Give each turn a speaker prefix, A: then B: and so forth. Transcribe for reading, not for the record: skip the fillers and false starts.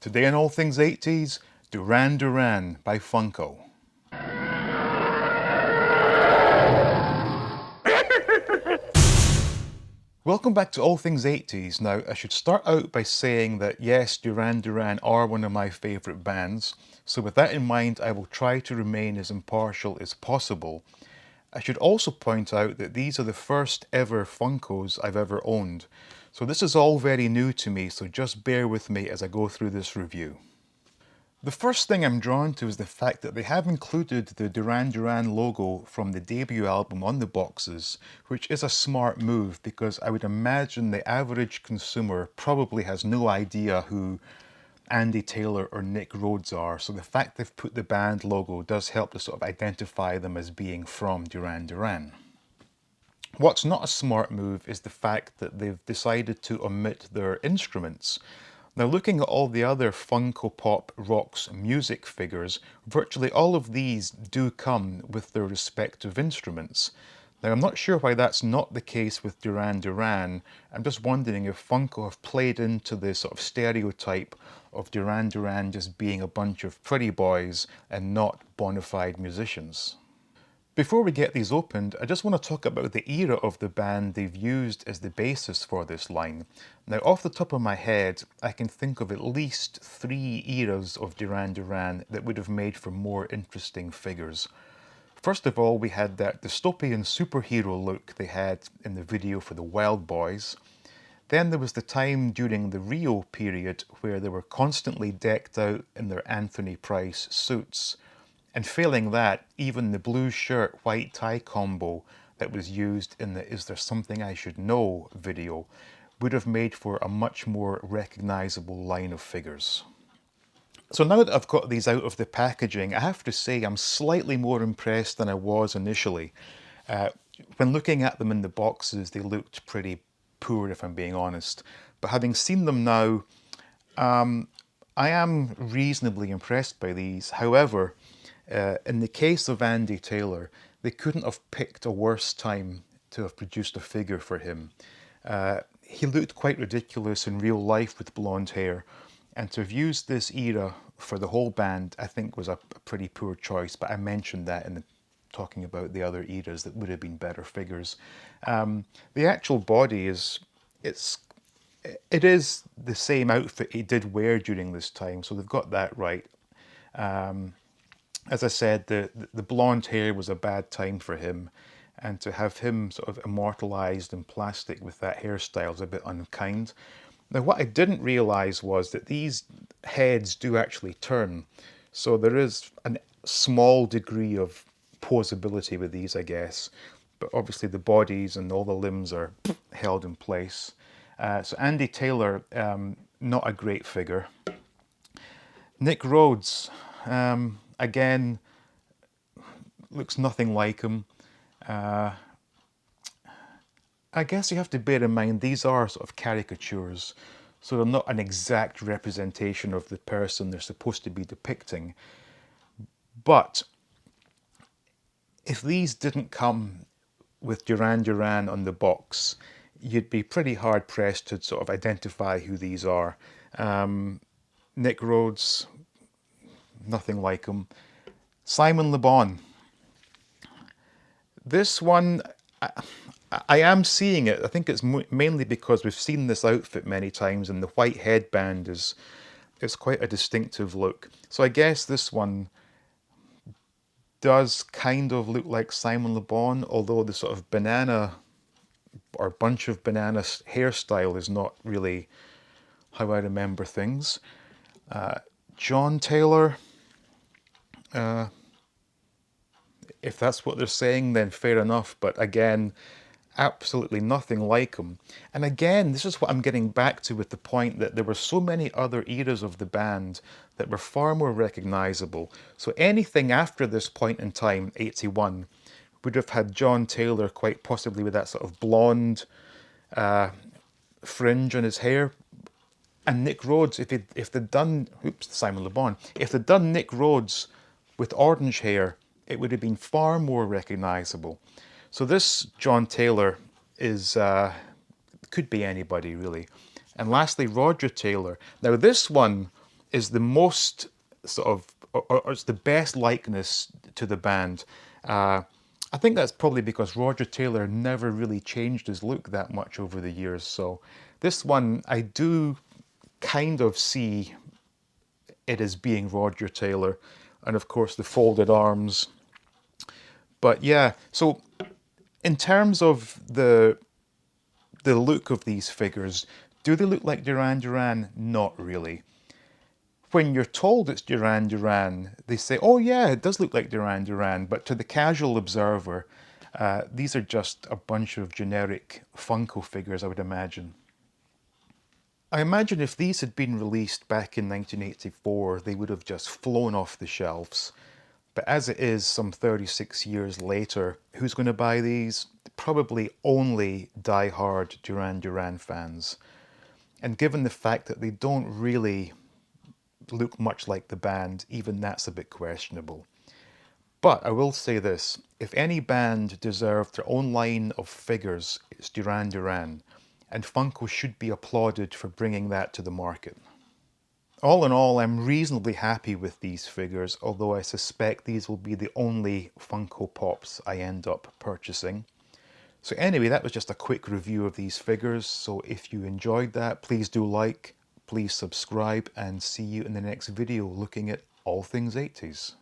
A: Today on All Things 80s, Duran Duran by Funko. Welcome back to All Things 80s. Now, I should start out by saying that yes, Duran Duran are one of my favourite bands, so with that in mind, I will try to remain as impartial as possible. I should also point out that these are the first ever Funkos I've ever owned, so this is all very new to me, so just bear with me as I go through this review. The first thing I'm drawn to is the fact that they have included the Duran Duran logo from the debut album on the boxes, which is a smart move because I would imagine the average consumer probably has no idea who Andy Taylor or Nick Rhodes are, so the fact they've put the band logo does help to sort of identify them as being from Duran Duran. What's not a smart move is the fact that they've decided to omit their instruments. Now, looking at all the other Funko Pop Rocks music figures, virtually all of these do come with their respective instruments. Now, I'm not sure why that's not the case with Duran Duran. I'm just wondering if Funko have played into the sort of stereotype of Duran Duran just being a bunch of pretty boys and not bona fide musicians. Before we get these opened, I just want to talk about the era of the band they've used as the basis for this line. Now, off the top of my head, I can think of at least 3 eras of Duran Duran that would have made for more interesting figures. First of all, we had that dystopian superhero look they had in the video for the Wild Boys. Then there was the time during the Rio period where they were constantly decked out in their Anthony Price suits. And failing that, even the blue shirt, white tie combo that was used in the Is There Something I Should Know video would have made for a much more recognisable line of figures. So now that I've got these out of the packaging, I have to say I'm slightly more impressed than I was initially. When looking at them in the boxes, they looked pretty poor if I'm being honest. But having seen them now, I am reasonably impressed by these. However, in the case of Andy Taylor, they couldn't have picked a worse time to have produced a figure for him. He looked quite ridiculous in real life with blonde hair, and to have used this era for the whole band, I think was a pretty poor choice, but I mentioned that in talking about the other eras that would have been better figures. The actual body it is the same outfit he did wear during this time, so they've got that right. As I said, the blonde hair was a bad time for him, and to have him sort of immortalised in plastic with that hairstyle is a bit unkind. Now, what I didn't realise was that these heads do actually turn, so there is a small degree of posability with these, I guess, but obviously the bodies and all the limbs are held in place. So Andy Taylor, not a great figure. Nick Rhodes, again, looks nothing like him. I guess you have to bear in mind these are sort of caricatures, so they're not an exact representation of the person they're supposed to be depicting. But if these didn't come with Duran Duran on the box, you'd be pretty hard pressed to sort of identify who these are. Nick Rhodes, nothing like him. Simon Le Bon. This one, I am seeing it. I think it's mainly because we've seen this outfit many times, and the white headband is quite a distinctive look. So I guess this one does kind of look like Simon Le Bon, although the sort of banana or bunch of bananas hairstyle is not really how I remember things. John Taylor, if that's what they're saying, then fair enough. But again, absolutely nothing like him. And again, this is what I'm getting back to with the point that there were so many other eras of the band that were far more recognisable. So anything after this point in time, 81, would have had John Taylor quite possibly with that sort of blonde fringe on his hair. And Nick Rhodes, if they'd done, Simon Le Bon, if they'd done Nick Rhodes with orange hair, it would have been far more recognisable. So this John Taylor is could be anybody really. And lastly, Roger Taylor. Now this one is the most sort of, or it's the best likeness to the band. I think that's probably because Roger Taylor never really changed his look that much over the years. So this one, I do kind of see it as being Roger Taylor, and of course the folded arms. But yeah, so in terms of the look of these figures, do they look like Duran Duran? Not really. When you're told it's Duran Duran, they say, oh yeah, it does look like Duran Duran, but to the casual observer, these are just a bunch of generic Funko figures, I would imagine. I imagine if these had been released back in 1984, they would have just flown off the shelves. But as it is some 36 years later, who's going to buy these? Probably only die-hard Duran Duran fans. And given the fact that they don't really look much like the band, even that's a bit questionable. But I will say this, if any band deserved their own line of figures, it's Duran Duran, and Funko should be applauded for bringing that to the market. All in all, I'm reasonably happy with these figures, although I suspect these will be the only Funko Pops I end up purchasing. So anyway, that was just a quick review of these figures, so if you enjoyed that, please do like, please subscribe, and see you in the next video looking at all things 80s.